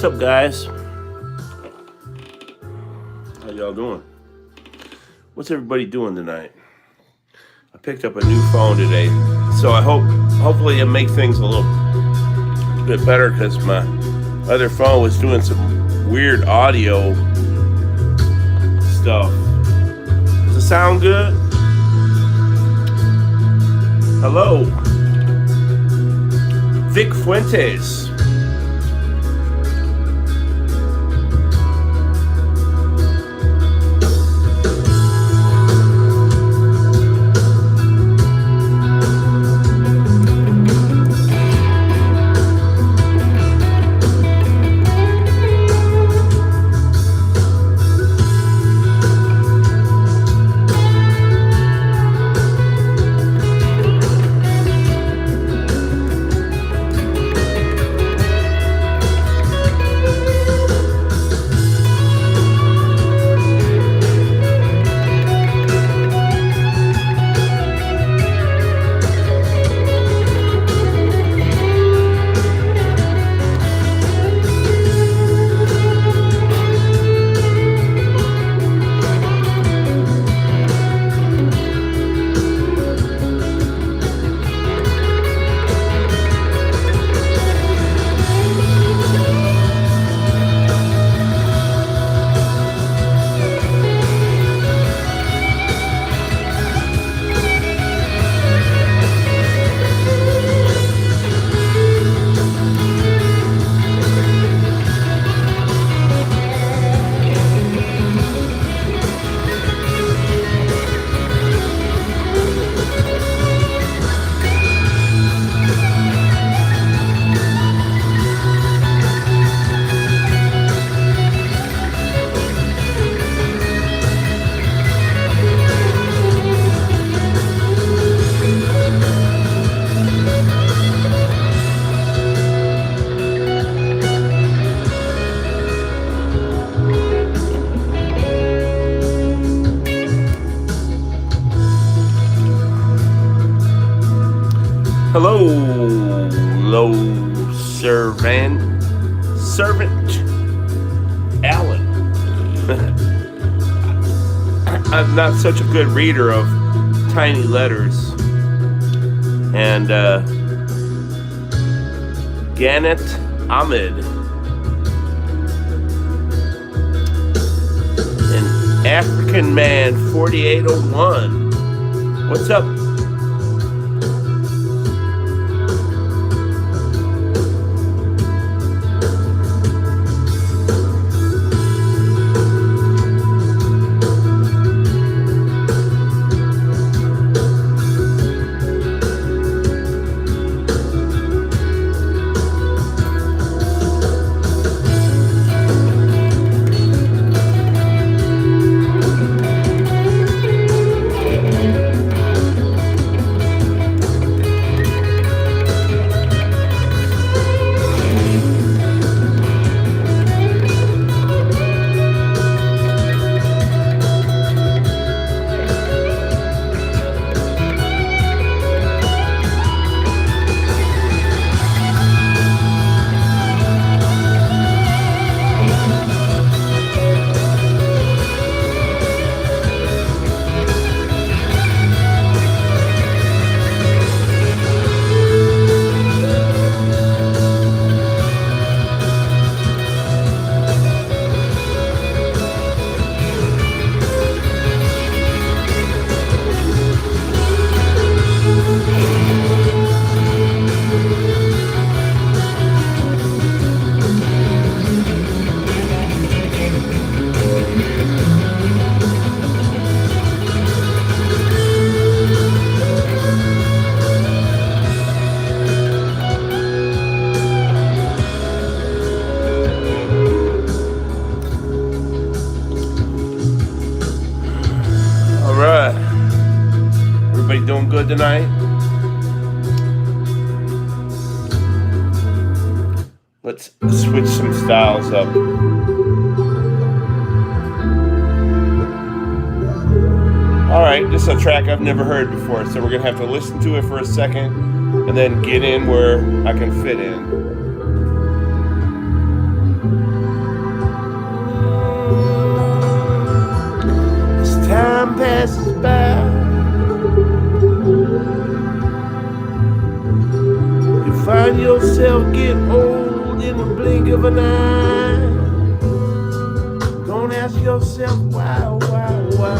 What's up, guys? How y'all doing? What's everybody doing tonight? I picked up a new phone today, so hopefully it make things a little bit better because my other phone was doing some weird audio stuff. Does it sound good? Hello, Vic Fuentes. Hello, servant Alan. I'm not such a good reader of tiny letters. And Gannett Ahmed, an African man, 4801. What's up? Doing good tonight? Let's switch some styles up. Alright, this is a track I've never heard before, so we're going to have to listen to it for a second and then get in where I can fit in. find yourself get old in the blink of an eye. Don't ask yourself why, why.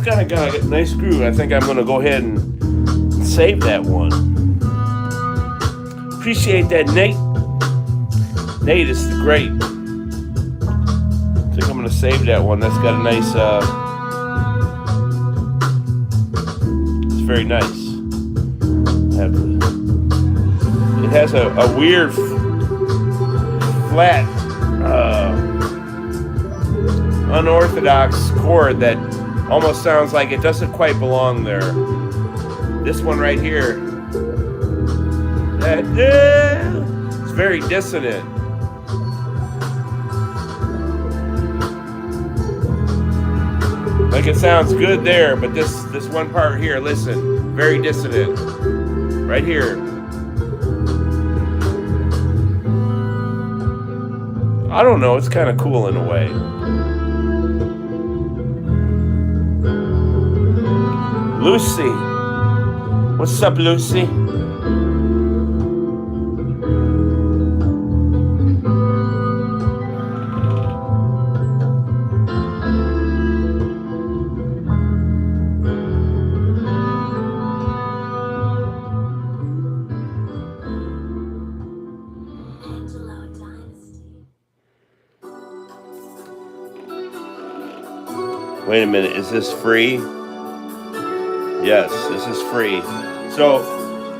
Kind of got a nice groove. I think I'm going to go ahead and save that one. Appreciate that, Nate. Nate is great. I think I'm going to save that one. That's got a nice, it's very nice. It has a weird flat, unorthodox chord that almost sounds like it doesn't quite belong there. This one right here, it's very dissonant. Like it sounds good there, but this one part here, listen, very dissonant. Right here. I don't know, it's kind of cool in a way. Lucy. What's up, Lucy? Wait a minute, is this free? Yes, this is free. So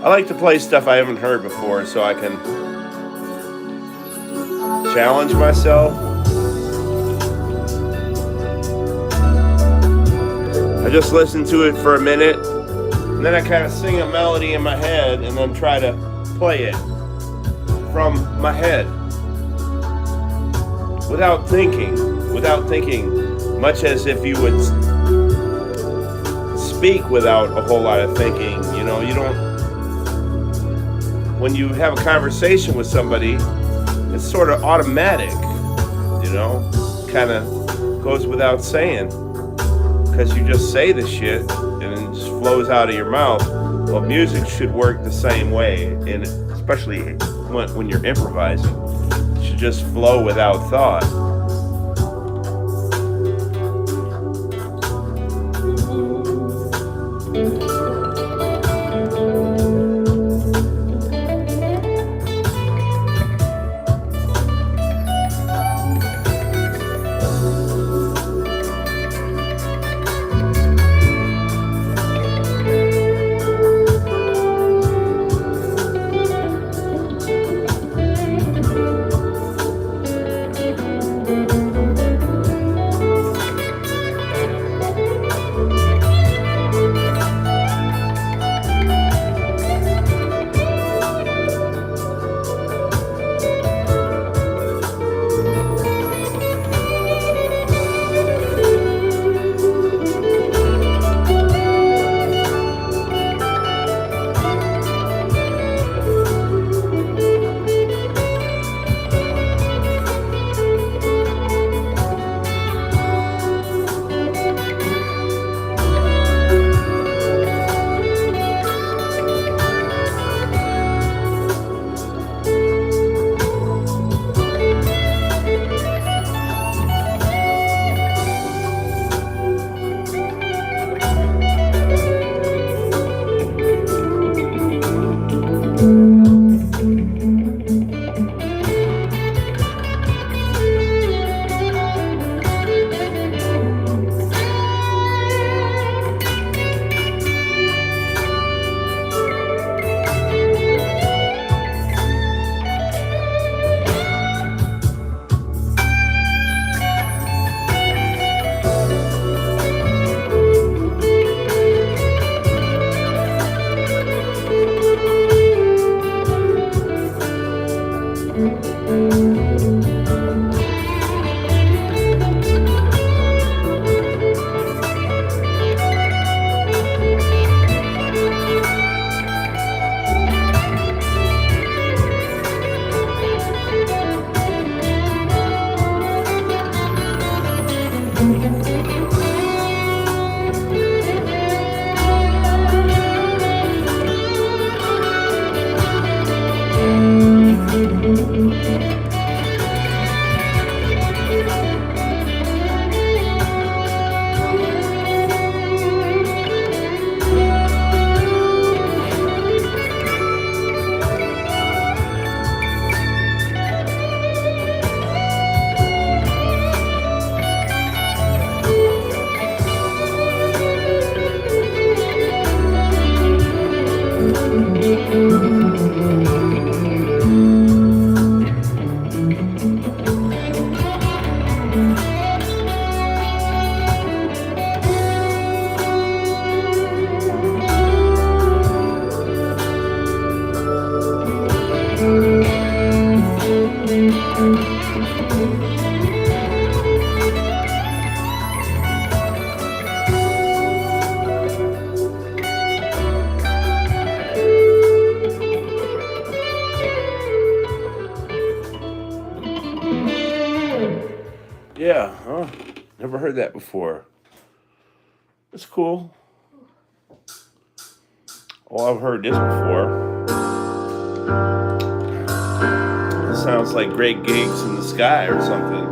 I like to play stuff I haven't heard before so I can challenge myself. I just listen to it for a minute, and then I kind of sing a melody in my head and then try to play it from my head without thinking, much as if you would speak without a whole lot of thinking. You know, you don't, when you have a conversation with somebody, it's sort of automatic, you know, kind of goes without saying, because you just say the shit and it just flows out of your mouth. Well, music should work the same way, and especially when you're improvising, it should just flow without thought. Yeah, huh? Never heard that before. It's cool. Oh, I've heard this before. It sounds like Great Gigs in the Sky or something.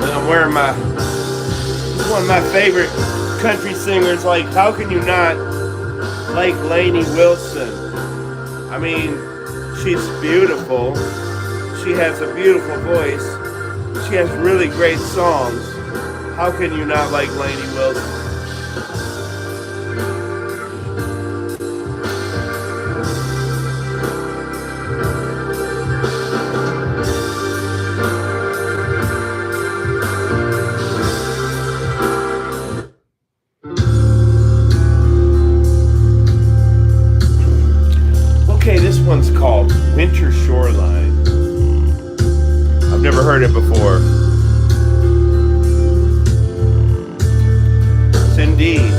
I'm wearing my one of my favorite country singers. Like, how can you not like Lainey Wilson? I mean, she's beautiful. She has a beautiful voice. She has really great songs. How can you not like Lainey Wilson? Okay, this one's called Winter Shoreline. I've never heard it before. Indeed.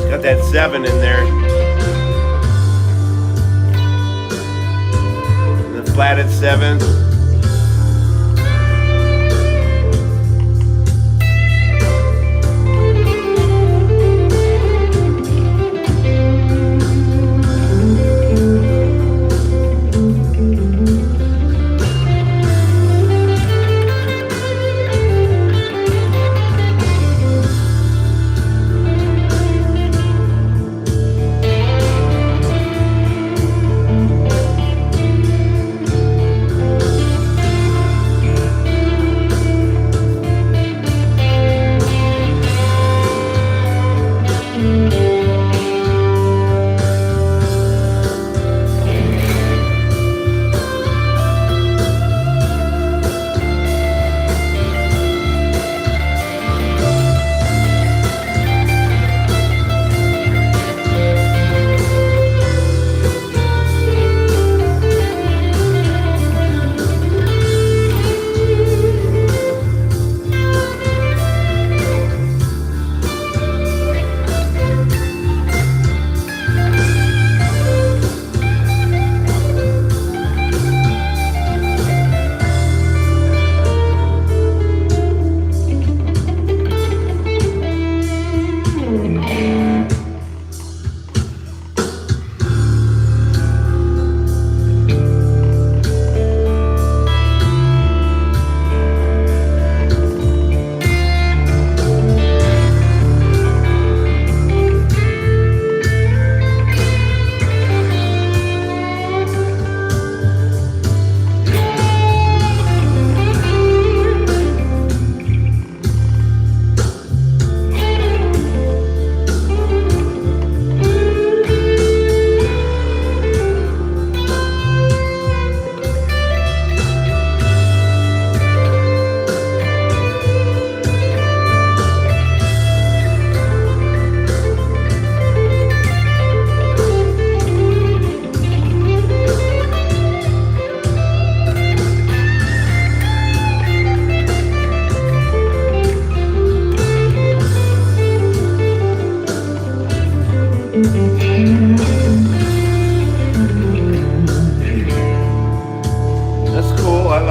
Got that 7 in there. And the flatted 7.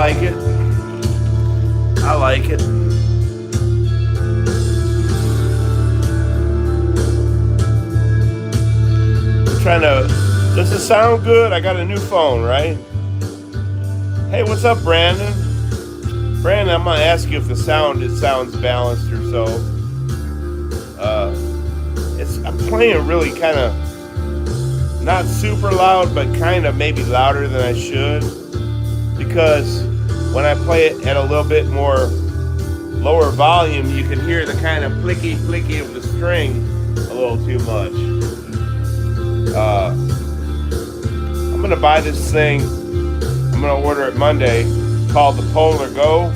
like it. I like it. Trying to, does it sound good? I got a new phone, right? Hey, what's up, Brandon? Brandon, I'm gonna ask you if it sounds balanced or so. I'm playing really kind of not super loud, but kind of maybe louder than I should, because when I play it at a little bit more lower volume, you can hear the kind of flicky of the string a little too much. I'm gonna buy this thing. I'm gonna order it Monday, called the Polar Go,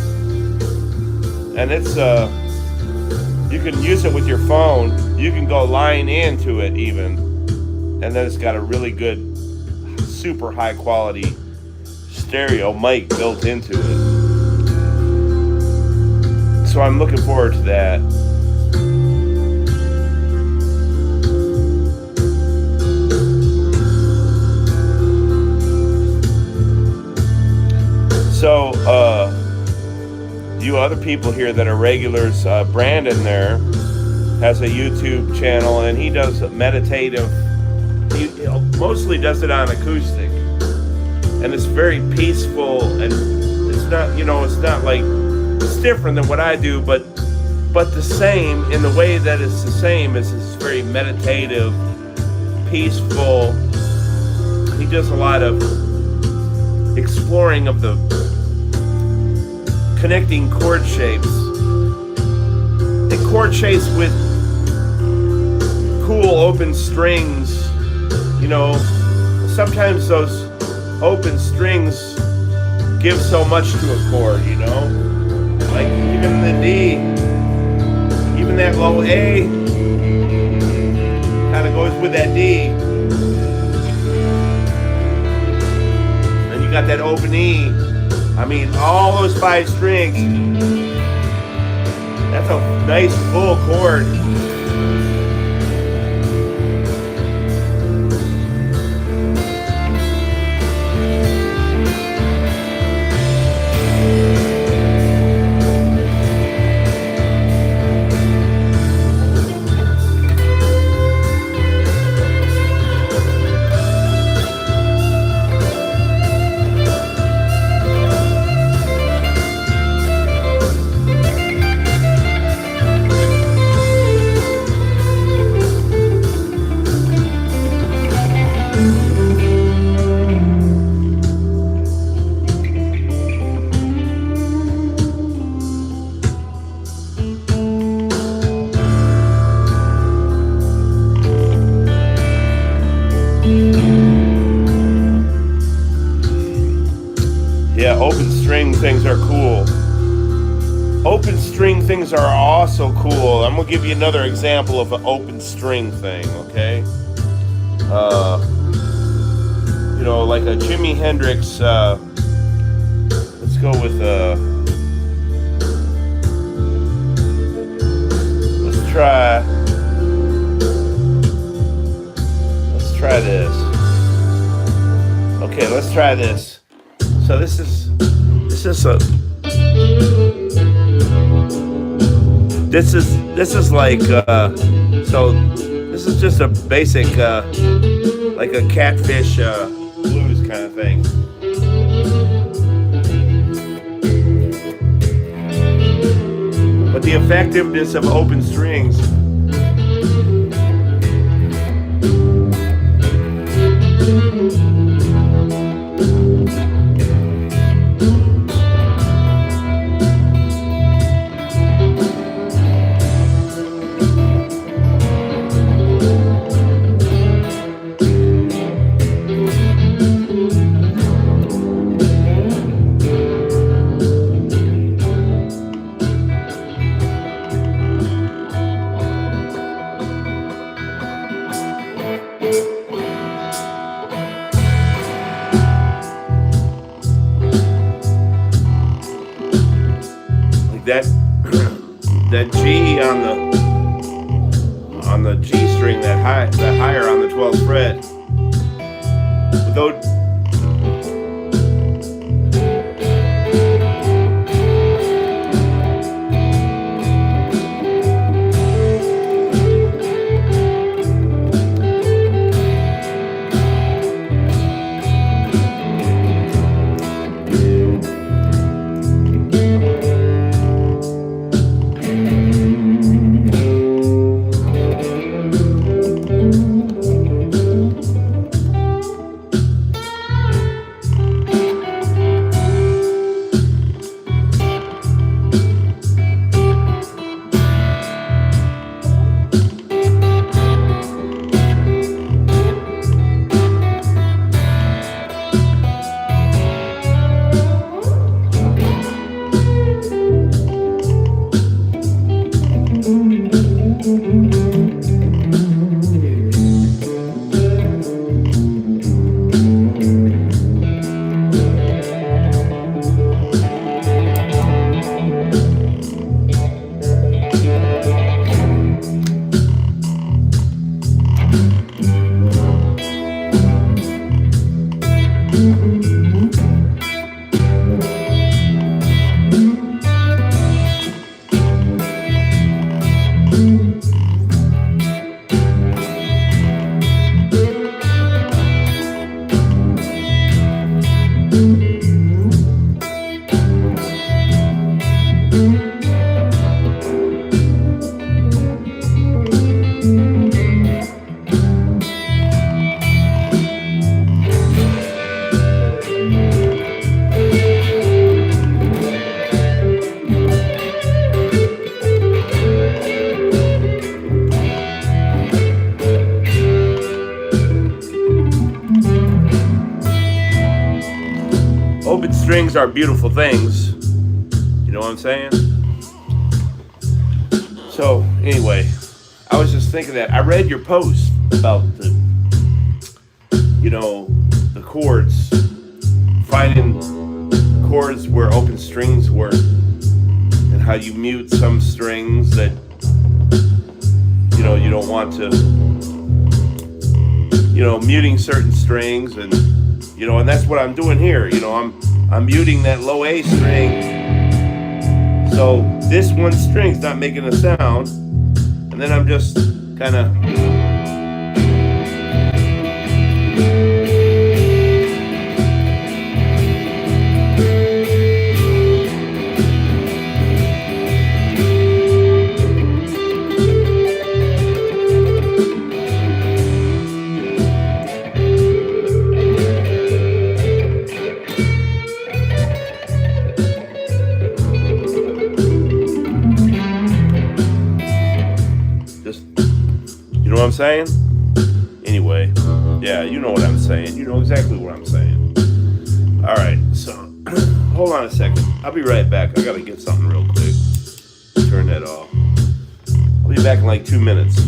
and it's you can use it with your phone. You can go line into it even, and then it's got a really good, super high quality stereo mic built into it. So I'm looking forward to that. So, you other people here that are regulars, Brandon there has a YouTube channel, and he does meditative. He mostly does it on acoustic, and it's very peaceful, and it's not, it's not like, it's different than what I do, but the same in the way that it's the same as it's very meditative, peaceful. He does a lot of exploring of the connecting chord shapes, and chord shapes with cool open strings. Sometimes those open strings give so much to a chord, like even the D, even that low A kind of goes with that D, and you got that open E. I mean, all those 5 strings, that's a nice full chord. Yeah, open string things are cool. Open string things are also cool. I'm gonna give you another example of an open string thing, okay? Like a Jimi Hendrix, let's go with, let's try this. Okay, let's try this. So this is like, so this is just a basic, like a Catfish blues kind of thing. But the effectiveness of open strings, that G on the G string, that higher on the 12th fret, strings are beautiful things. You know what I'm saying? So anyway, I was just thinking that I read your post about the chords, finding chords where open strings work, and how you mute some strings that you don't want to, muting certain strings, and and that's what I'm doing here. I'm muting that low A string, so this one string's not making a sound, and then I'm just kind of what I'm saying? Anyway, yeah, you know what I'm saying. You know exactly what I'm saying. All right, so hold on a second. I'll be right back. I gotta get something real quick. Turn that off. I'll be back in like 2 minutes.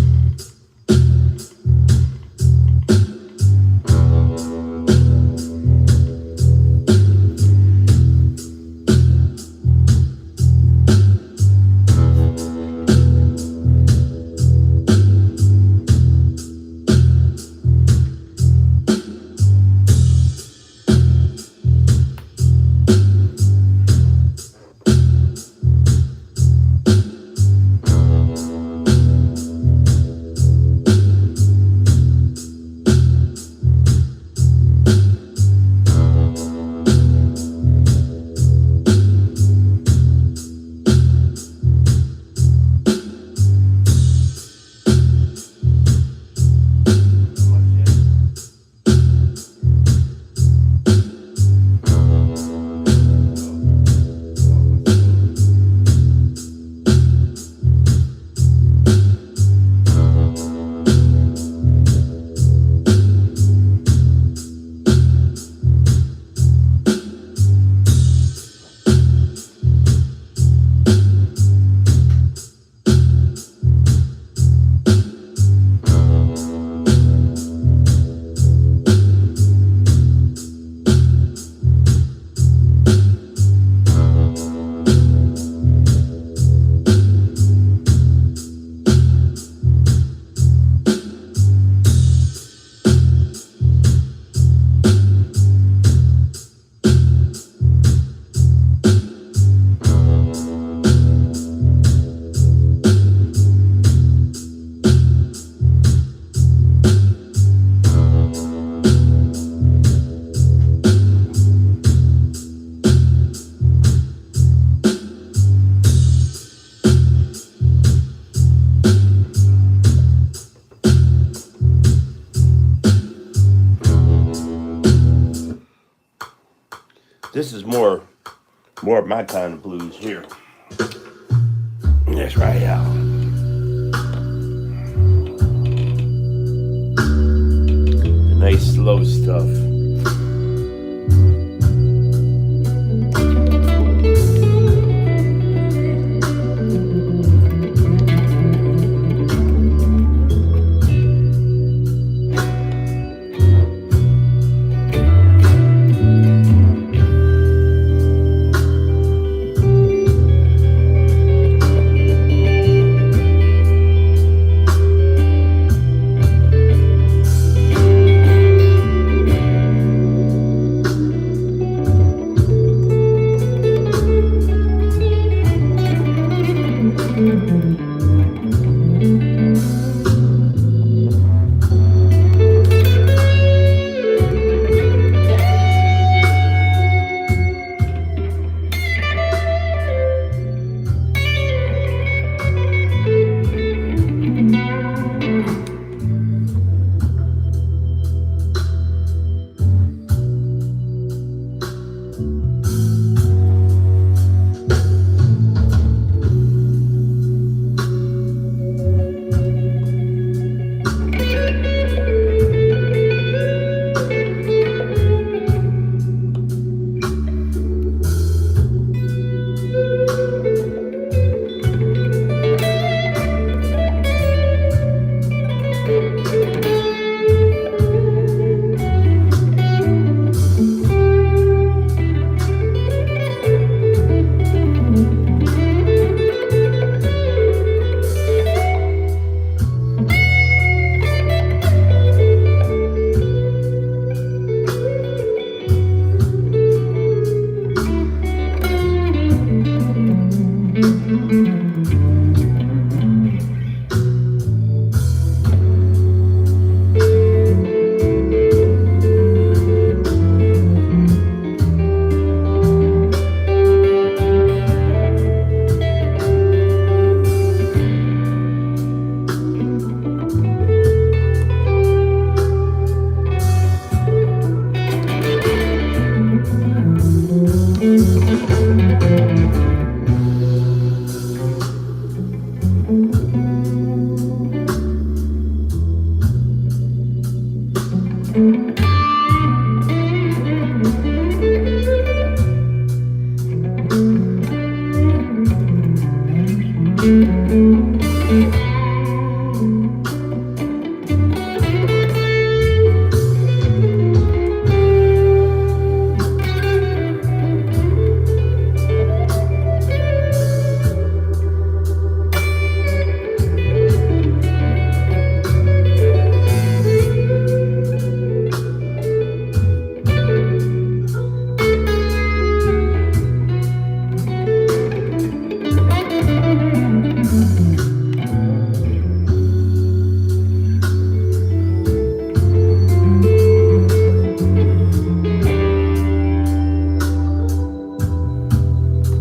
This is more of my kind of blues here. That's right, y'all. The nice slow stuff.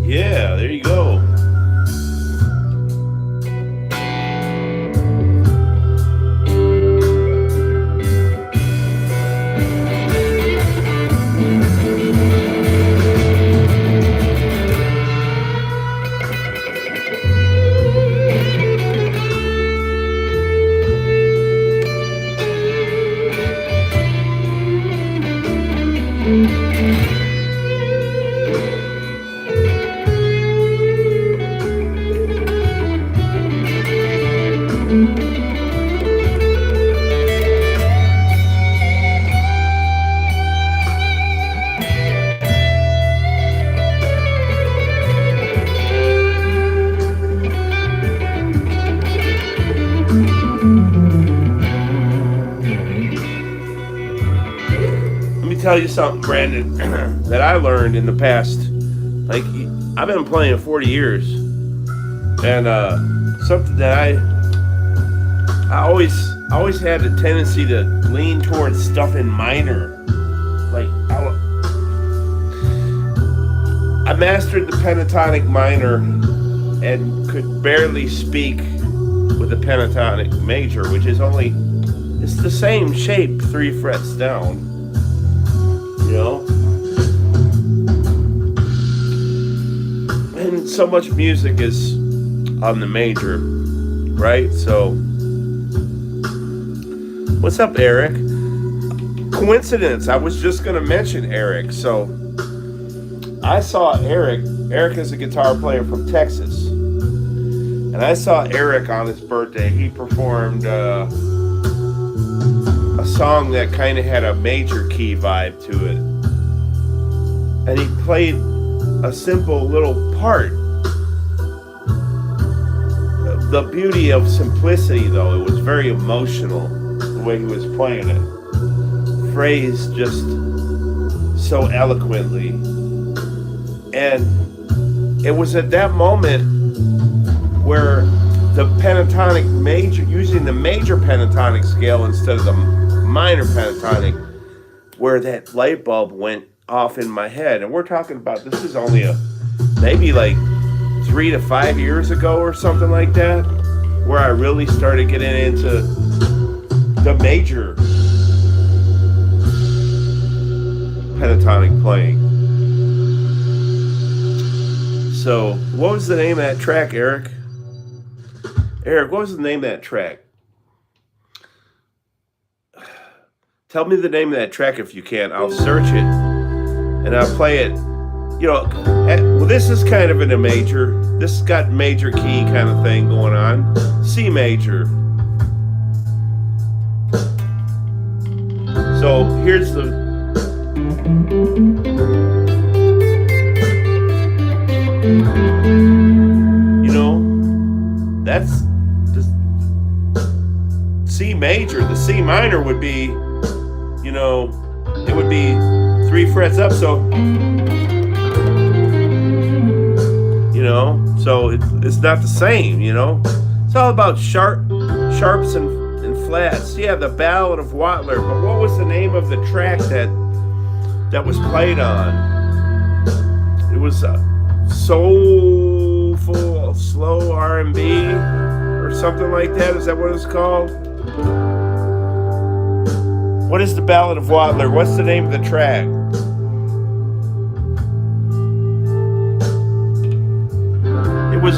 Yeah, there you go. Let me tell you something, Brandon, that I learned in the past. Like, I've been playing 40 years, and something that I always had a tendency to lean towards stuff in minor. Like, I mastered the pentatonic minor and could barely speak with the pentatonic major, which is it's the same shape 3 frets down, you know? And so much music is on the major, right? So, what's up, Eric? Coincidence, I was just going to mention Eric. So, I saw Eric. Eric is a guitar player from Texas. And I saw Eric on his birthday. He performed a song that kind of had a major key vibe to it. And he played a simple little part. The beauty of simplicity, though, it was very emotional the way he was playing it. Phrased just so eloquently. And it was at that moment where the pentatonic major, using the major pentatonic scale instead of the minor pentatonic, where that light bulb went off in my head. And we're talking about, this is only maybe like 3 to 5 years ago or something like that, where I really started getting into the major pentatonic playing. So, what was the name of that track, Eric? Eric, what was the name of that track? Tell me the name of that track if you can. I'll search it and I'll play it. You know, well, this is kind of in a major. This has got major key kind of thing going on. C major. So here's the. You know, that's the C major. The C minor would be, you know, it would be 3 frets up. So, you know, so it's not the same, you know. It's all about sharps and flats. Yeah, the Ballad of Wattler. But what was the name of the track that was played on? It was soulful, slow R&B or something like that. Is that what it's called? What is the Ballad of Wattler? What's the name of the track?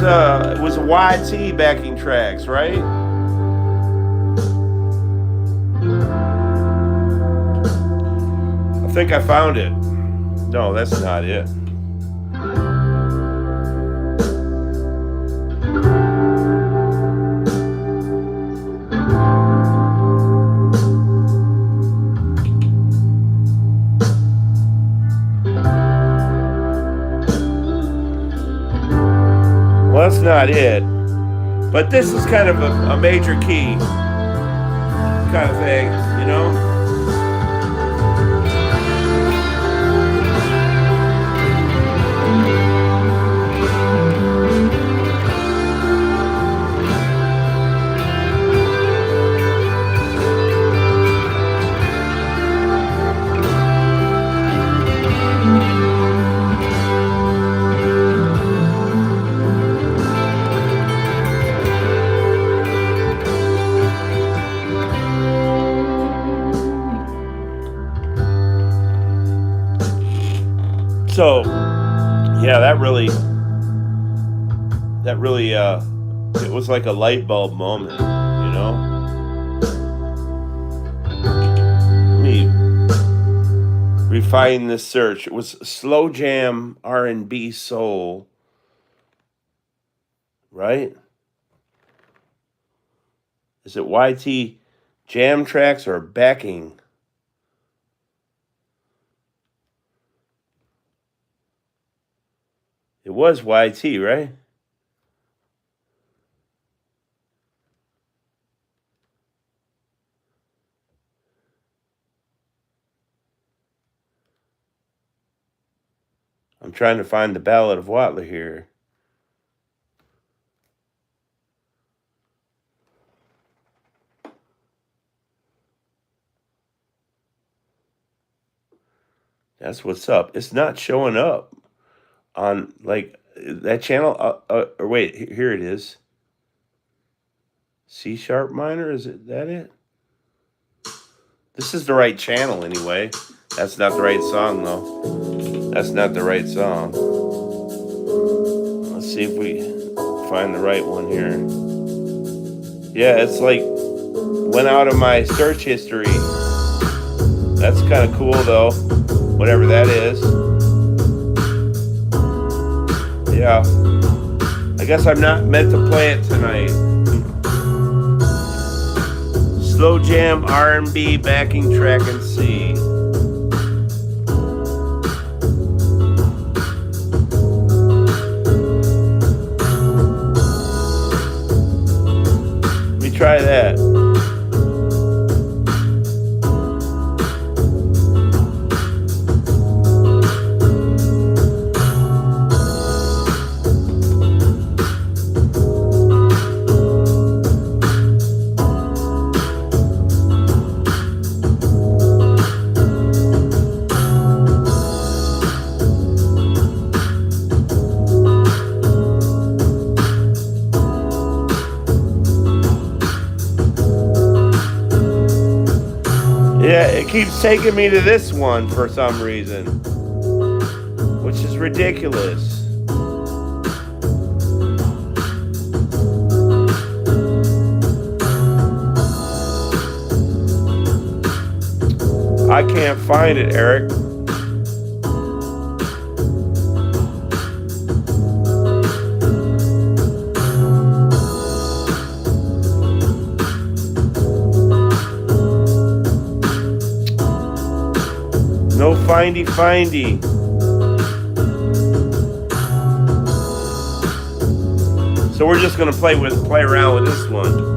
it was a YT backing tracks, right? I think I found it. No, that's not it. Well, that's not it. But this is kind of a major key kind of thing, you know? So, yeah, that really, it was like a light bulb moment, you know? Let me refine this search. It was slow jam R&B soul, right? Is it YT jam tracks or backing? It was YT, right? I'm trying to find the Ballad of Watler here. That's what's up. It's not showing up on like that channel. Or wait, here it is. C sharp minor, is it that it? This is the right channel anyway. That's not the right song though. That's not the right song. Let's see if we find the right one here. Yeah, it's like went out of my search history. That's kind of cool though. Whatever that is. Yeah. I guess I'm not meant to play it tonight. Slow jam R&B backing track in C. Let me try that. Yeah, it keeps taking me to this one for some reason, which is ridiculous. I can't find it, Eric. No findy. So we're just gonna play around with this one.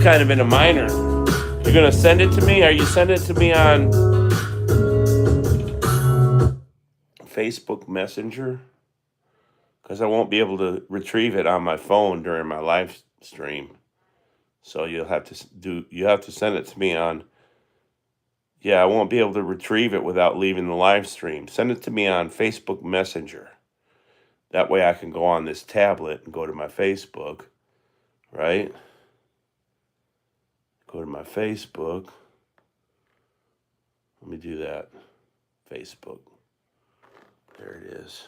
kind of in a minor. You're gonna send it to me? Are you sending it to me on Facebook Messenger? Because I won't be able to retrieve it on my phone during my live stream. So you have to send it to me on, yeah, I won't be able to retrieve it without leaving the live stream. Send it to me on Facebook Messenger. That way I can go on this tablet and go to my Facebook, right? Go to my Facebook. Let me do that. Facebook. There it is.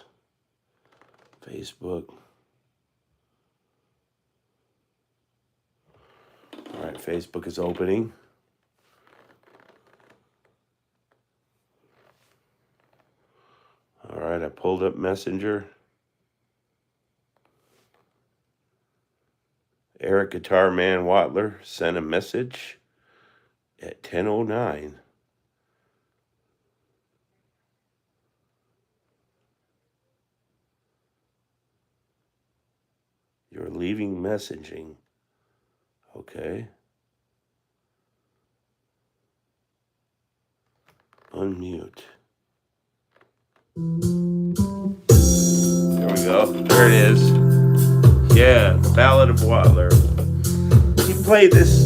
Facebook. All right, Facebook is opening. All right, I pulled up Messenger. Eric Guitar Man Watler sent a message at 10:09. You're leaving messaging. Okay. Unmute. There we go. There it is. Yeah, the Ballad of Watler. He played this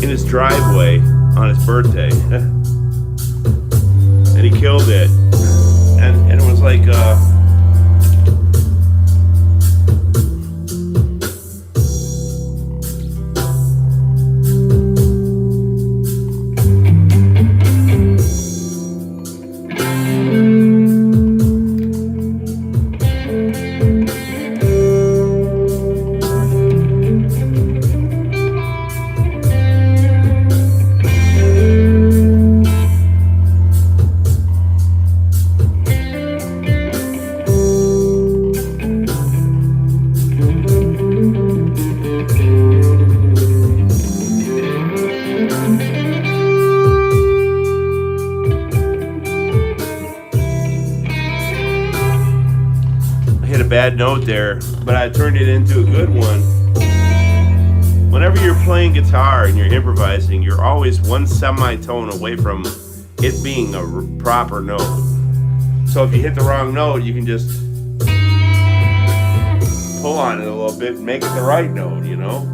in his driveway on his birthday. And he killed it. And it was like bad note there, but I turned it into a good one. Whenever you're playing guitar and you're improvising, you're always one semitone away from it being a proper note. So if you hit the wrong note, you can just pull on it a little bit and make it the right note, you know?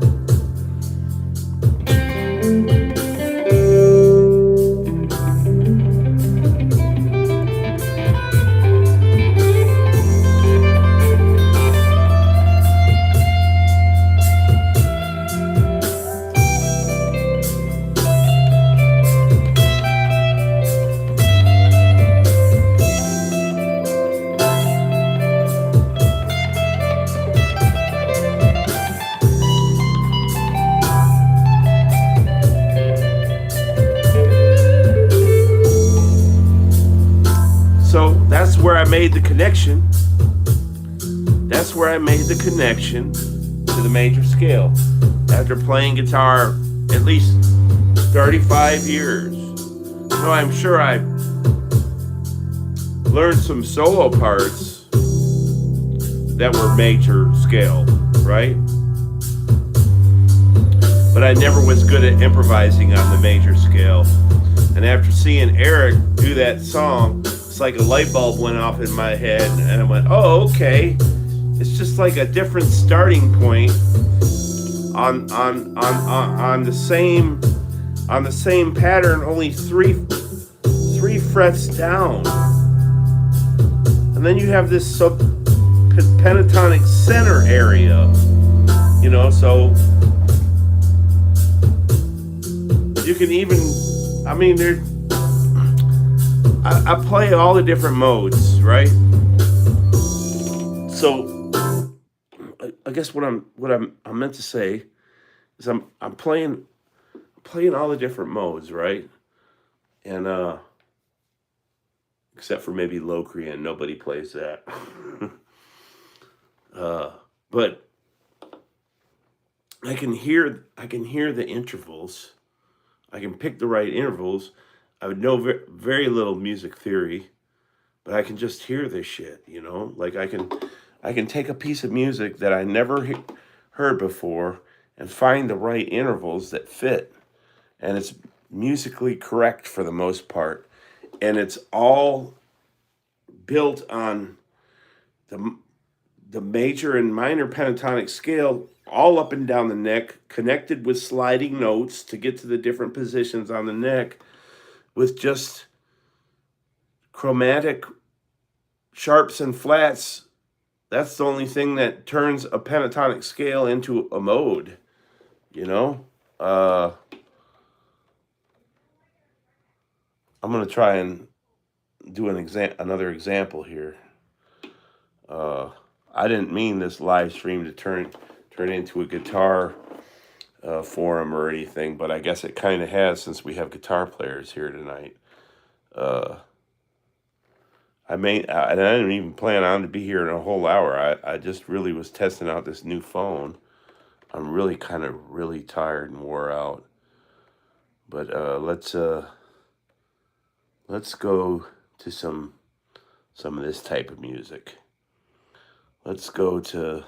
So that's where I made the connection. That's where I made the connection to the major scale. After playing guitar at least 35 years. So I'm sure I learned some solo parts that were major scale, right? But I never was good at improvising on the major scale. And after seeing Eric do that song, it's like a light bulb went off in my head, and I went, oh, okay. It's just like a different starting point on the same pattern, only three frets down. And then you have this pentatonic center area, you know, so you can even, I mean, I play all the different modes, right? So I guess what I meant to say is I'm playing all the different modes, right? And except for maybe Locrian, nobody plays that. But I can hear the intervals. I can pick the right intervals. I would know very little music theory, but I can just hear this shit, you know? Like I can take a piece of music that I never heard before, and find the right intervals that fit. And it's musically correct for the most part. And it's all built on the major and minor pentatonic scale all up and down the neck, connected with sliding notes to get to the different positions on the neck, with just chromatic sharps and flats. That's the only thing that turns a pentatonic scale into a mode, you know? I'm going to try and do another example here. I didn't mean this live stream to turn into a guitar forum or anything, but I guess it kind of has, since we have guitar players here tonight. I didn't even plan on to be here in a whole hour. I just really was testing out this new phone. I'm really really tired and wore out. But let's go to some of this type of music. Let's go to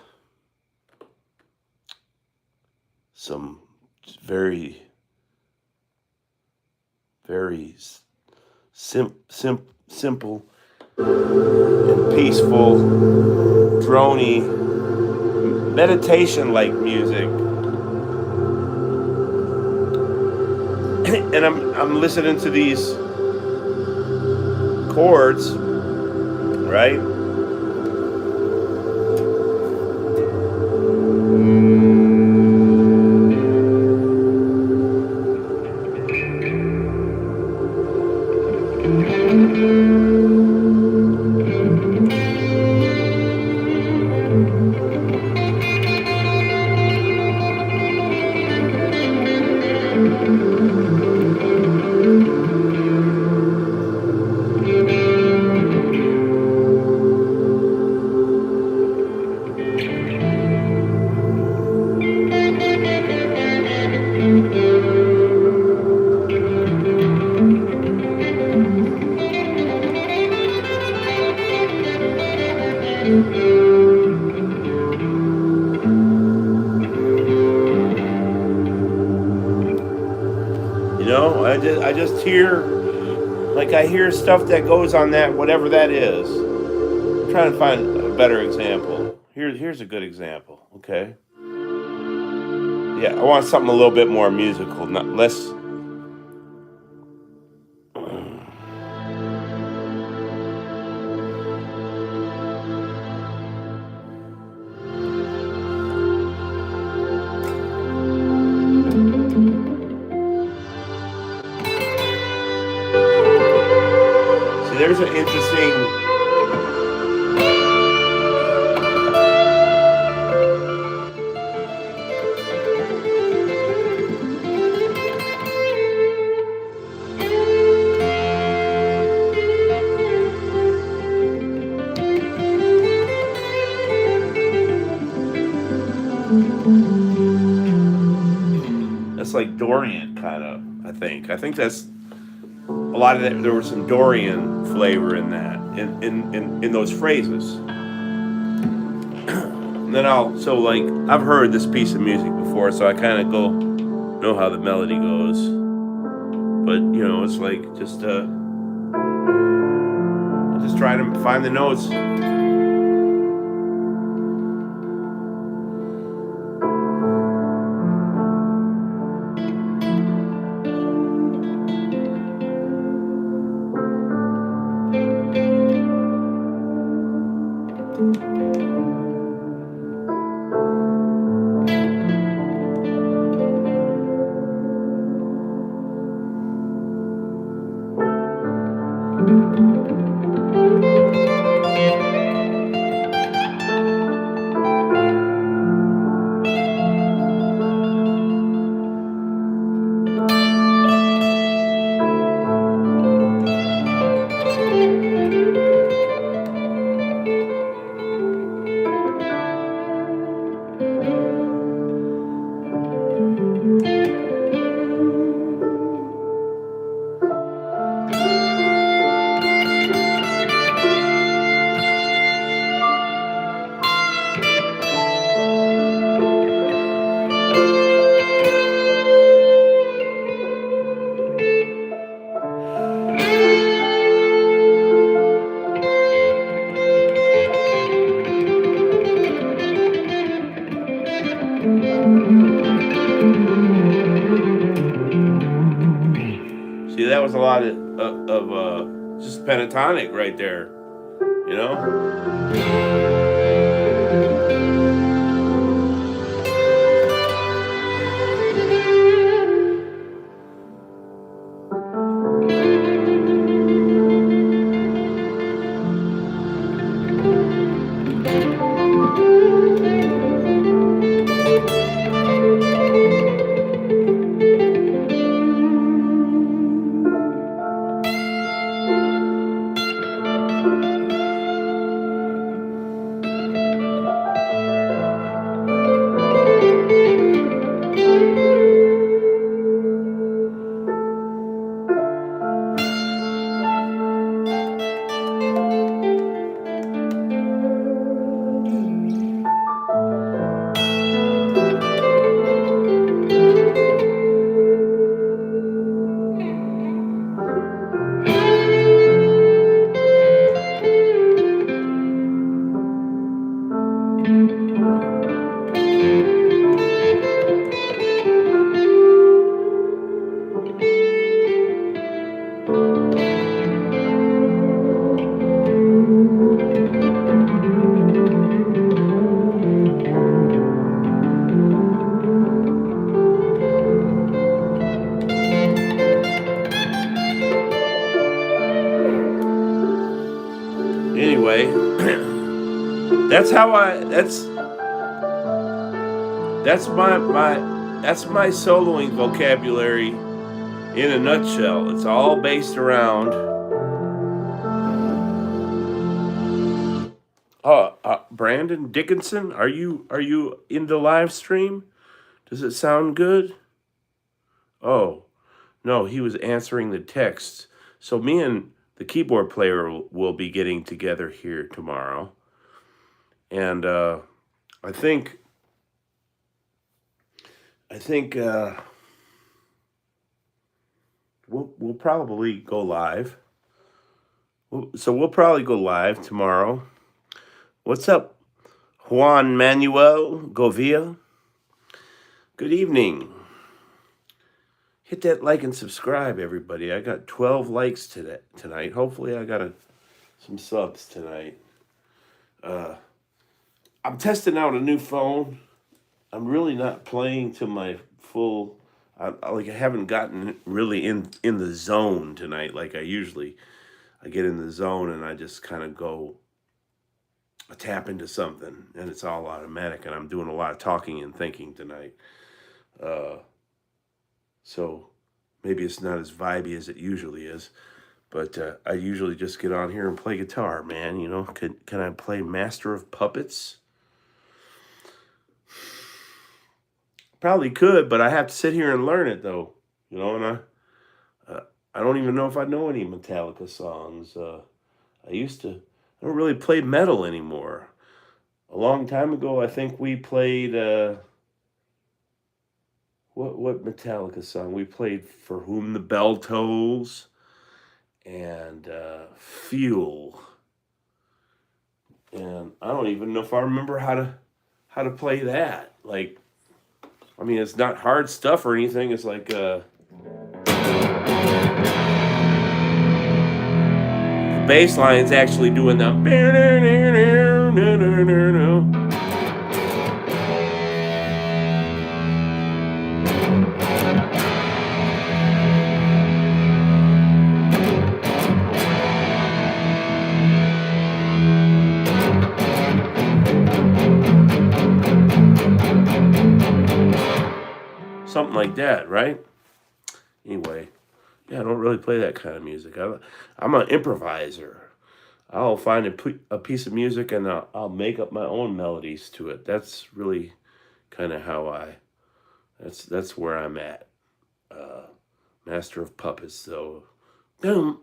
some very, very simple and peaceful, drony, meditation-like music. And I'm listening to these chords, right? I just hear, like, I hear stuff that goes on that, whatever that is. I'm trying to find a better example. Here's a good example, okay? Yeah, I want something a little bit more musical, not less. See, there's an interesting. That's like Dorian, kind of, I think. I think that's a lot of that. There was some Dorian flavor in that, in those phrases. And then I've heard this piece of music before, so I kind of know how the melody goes. But, it's like just trying to find the notes. was a lot of just pentatonic right there. You know. Anyway, that's how I. That's my soloing vocabulary in a nutshell. It's all based around. Brandon Dickinson, are you in the live stream? Does it sound good? Oh, no, he was answering the text. So me and the keyboard player will be getting together here tomorrow, and I think I think we'll probably go live. So we'll probably go live tomorrow. What's up, Juan Manuel Govia? Good evening. Hit that like and subscribe, everybody. I got 12 likes tonight. Hopefully, I got some subs tonight. I'm testing out a new phone. I'm really not playing to my full. I haven't gotten really in the zone tonight like I usually. I get in the zone and I just kind of go. I tap into something and it's all automatic. And I'm doing a lot of talking and thinking tonight. So maybe it's not as vibey as it usually is. But I usually just get on here and play guitar, man. You know, can I play Master of Puppets? Probably could, but I have to sit here and learn it though. You know, and I don't even know if I know any Metallica songs. I used to. I don't really play metal anymore. A long time ago, I think we played what Metallica song? We played "For Whom the Bell Tolls" and "Fuel." And I don't even know if I remember how to play that. Like, I mean, it's not hard stuff or anything. It's like the bass line's actually doing the. Something like that, right? Anyway, yeah, I don't really play that kind of music. I'm an improviser. I'll find a piece of music and I'll make up my own melodies to it. That's really kind of how that's where I'm at. Master of Puppets. So, dum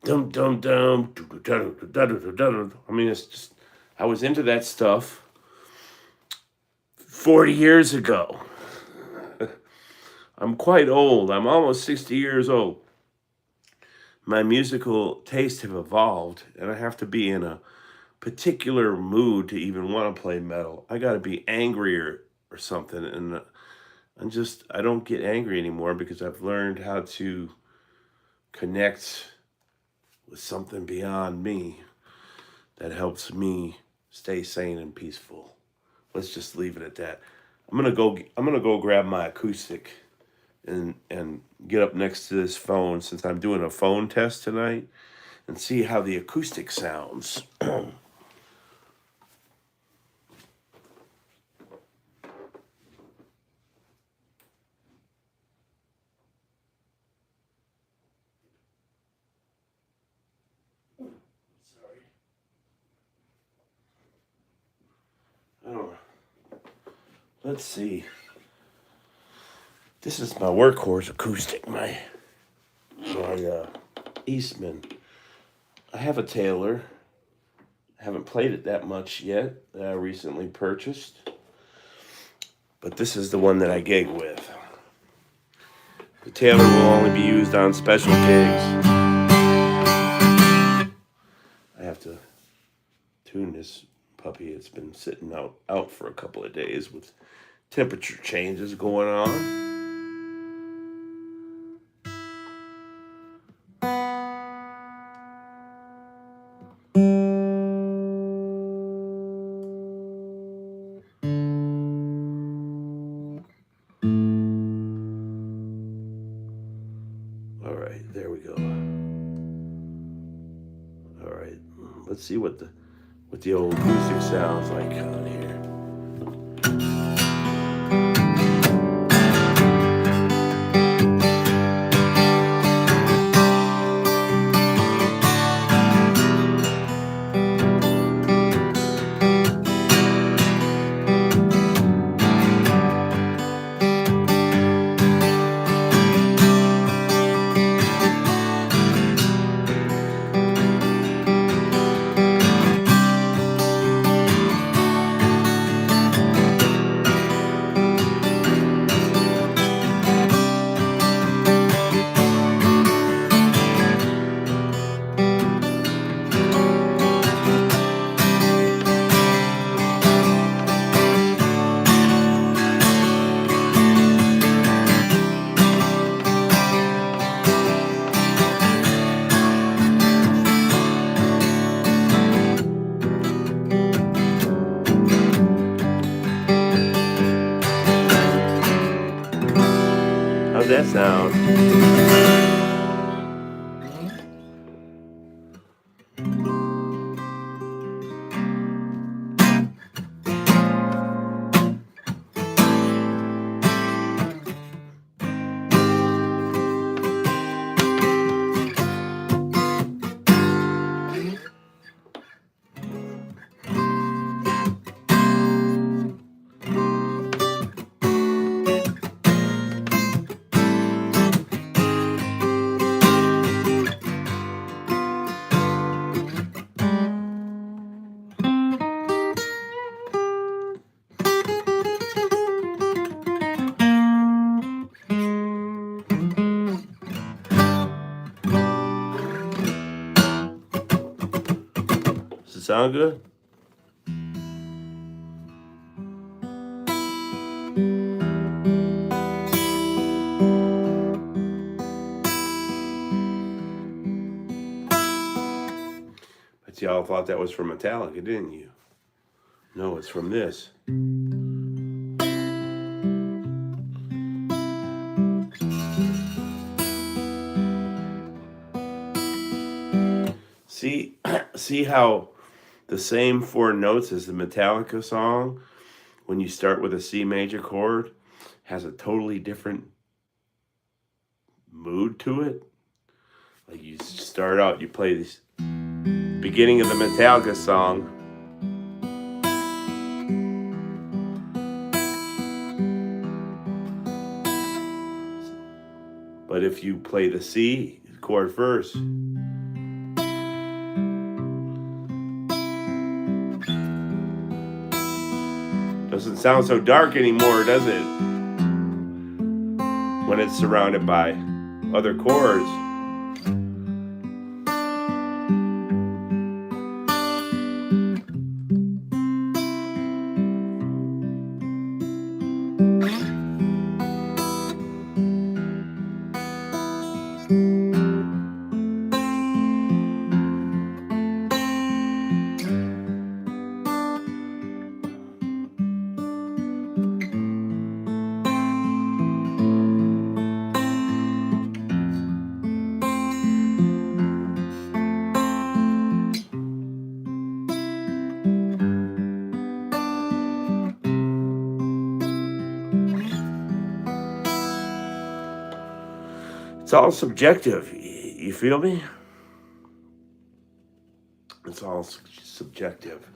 dum dum dum. I mean, it's just I was into that stuff 40 years ago. I'm quite old. I'm almost 60 years old. My musical tastes have evolved, and I have to be in a particular mood to even want to play metal. I got to be angry or something, and I don't get angry anymore because I've learned how to connect with something beyond me that helps me stay sane and peaceful. Let's just leave it at that. I'm gonna go grab my acoustic and get up next to this phone since I'm doing a phone test tonight and see how the acoustic sounds. Oh, let's see. This is my workhorse acoustic, my Eastman. I have a Taylor. I haven't played it that much yet. That I recently purchased, but this is the one that I gig with. The Taylor will only be used on special gigs. I have to tune this puppy. It's been sitting out for a couple of days with temperature changes going on. All right, there we go. All right, let's see what the old music sounds like on here. How's that sound? Does it sound good? But y'all thought that was from Metallica, didn't you? No, it's from this. See how the same four notes as the Metallica song, when you start with a C major chord, has a totally different mood to it. Like you start out, you play this beginning of the Metallica song, but if you play the C chord first, doesn't sound so dark anymore, does it? When it's surrounded by other chords. all subjective. You feel me? It's all subjective.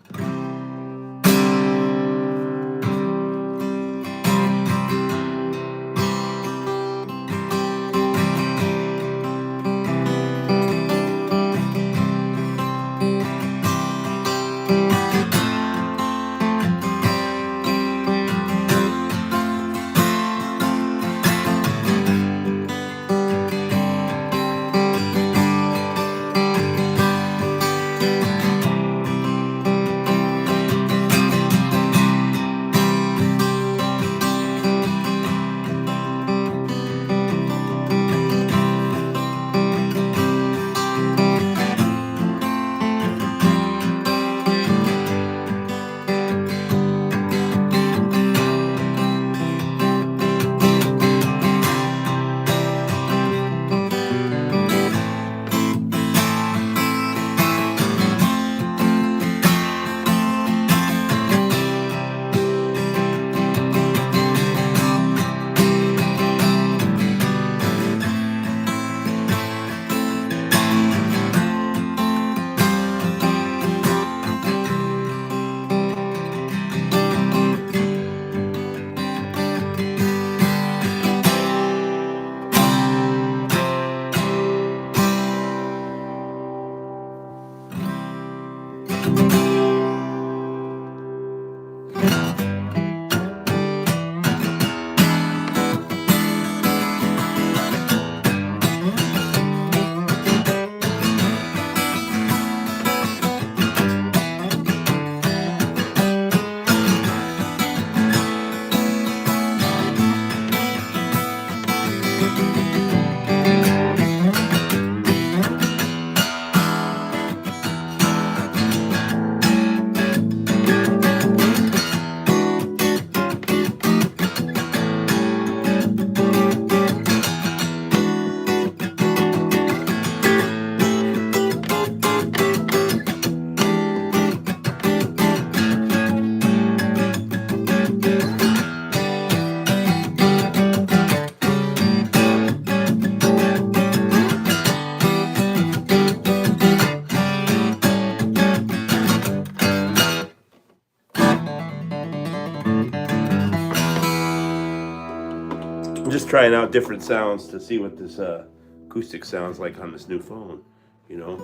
I'm just trying out different sounds to see what this acoustic sounds like on this new phone. You know,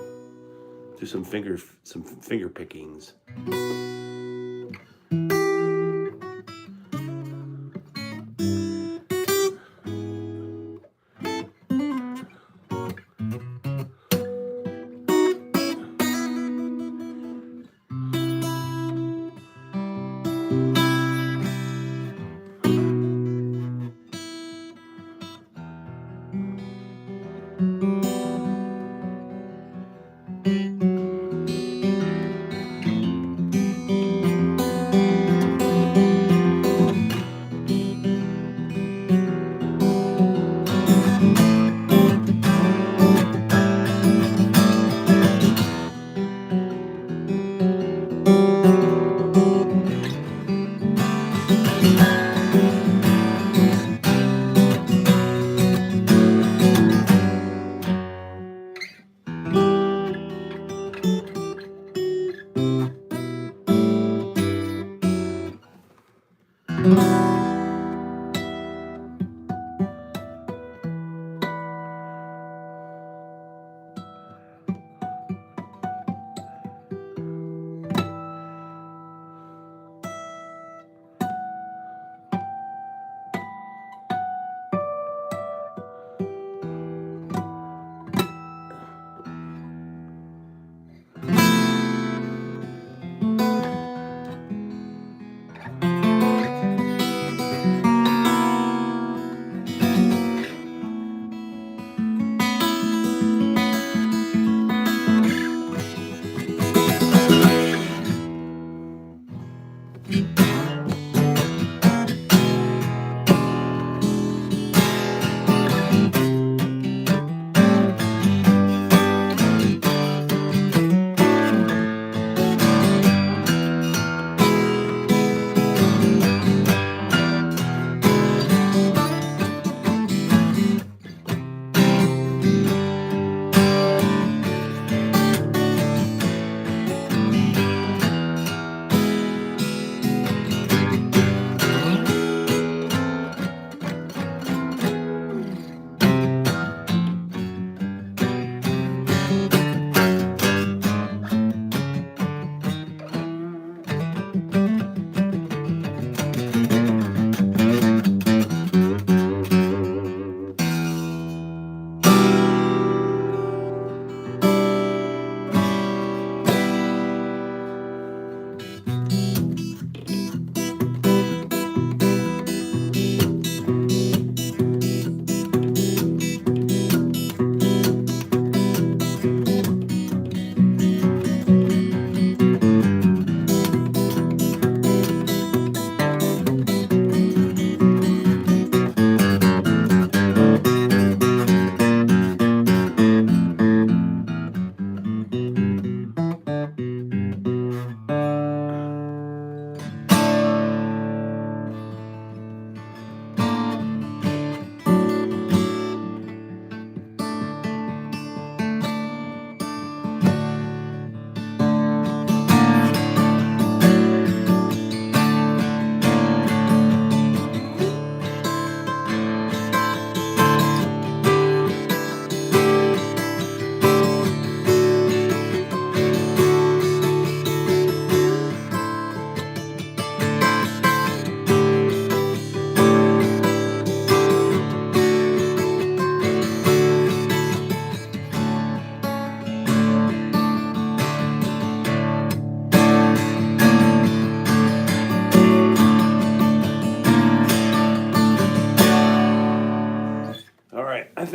do some finger pickings.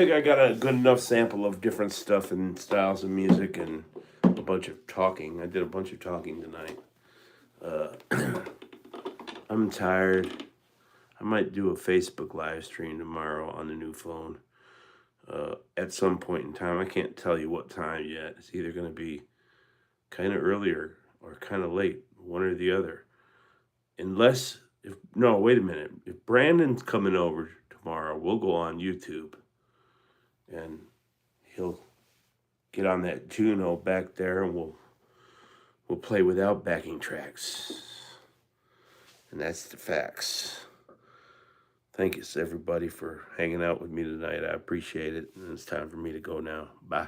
figure I got a good enough sample of different stuff and styles of music and a bunch of talking. I did a bunch of talking tonight. I'm tired. I might do a Facebook live stream tomorrow on the new phone at some point in time. I can't tell you what time yet. It's either going to be kind of earlier or kind of late, one or the other. No, wait a minute. If Brandon's coming over tomorrow, we'll go on YouTube and he'll get on that Juno back there and we'll play without backing tracks. And that's the facts. Thank you, everybody, for hanging out with me tonight. I appreciate it. And it's time for me to go now. Bye.